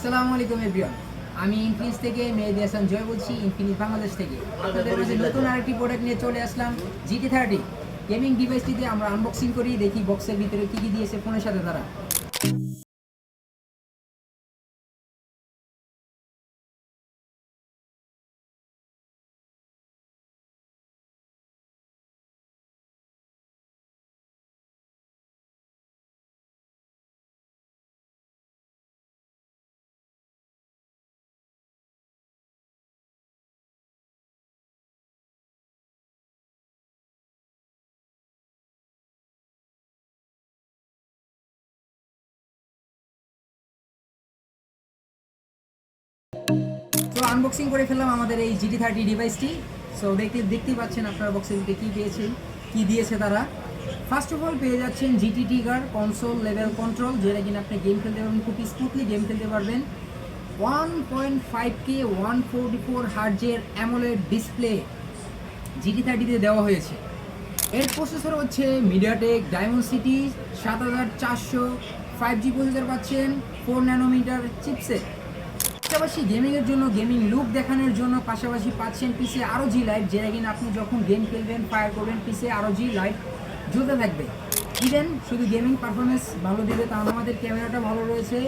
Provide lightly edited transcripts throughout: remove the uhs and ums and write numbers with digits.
আসসালামু আলাইকুম এভরিওয়ান, আমি ইনফিনিক্স থেকে মেহেদি হাসান জয় বলছি, ইনফিনিক্স বাংলাদেশ থেকে। আপনাদের মাঝে নতুন আরেকটি প্রোডাক্ট নিয়ে চলে আসলাম, GT30 গেমিং ডিভাইসটিতে আমরা আনবক্সিং করি, দেখি বক্সের ভিতরে কী কী দিয়েছে ফোনের সাথে তারা। তো আনবক্সিং করে ফেললাম আমাদের এই GT30 ডিভাইসটি। সো দেখতেই পাচ্ছেন আপনারা বক্সের ভিতরে কী দিয়েছে তারা। ফার্স্ট অফ অল পেয়ে যাচ্ছেন GT trigger console level control, যেটা কিনা আপনি গেম খেলতে পারবেন, খুব স্মুথলি গেম খেলতে পারবেন। 1.5K 144 হার্জের অ্যামোলেড ডিসপ্লে GT30-তে দেওয়া হয়েছে। এর প্রসেসর হচ্ছে মিডিয়াটেক ডায়মন্ডসিটি 7400, 5G প্রসেসর পাচ্ছেন, 4 ন্যানোমিটার চিপসেট। পাশাপাশি গেমিংয়ের জন্য গেমিং লুক দেখানোর জন্য পাশাপাশি পাচ্ছেন পিসে ROG লাইট, যেটা কিনা আপনি যখন গেম খেলবেন ফায়ার করবেন পিসে ROG লাইট জ্বলতে থাকবে। ইভেন শুধু গেমিং পারফরমেন্স ভালো দিবে তা আমাদের ক্যামেরাটা ভালো রয়েছে,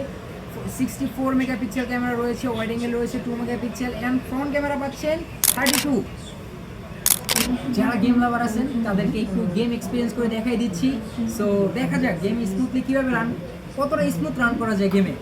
64 মেগাপিক্সেল ক্যামেরা রয়েছে, ওয়াইড অ্যাঙ্গেল রয়েছে 2 মেগাপিক্সেল অ্যান্ড ফ্রন্ট ক্যামেরা পাচ্ছেন 32। যারা গেম লাভার আছেন তাদেরকে একটু গেম এক্সপিরিয়েন্স করে দেখাই দিচ্ছি। সো দেখা যাক গেম স্মুথলি কীভাবে কতটা স্মুথ রান করা যায় গেমে।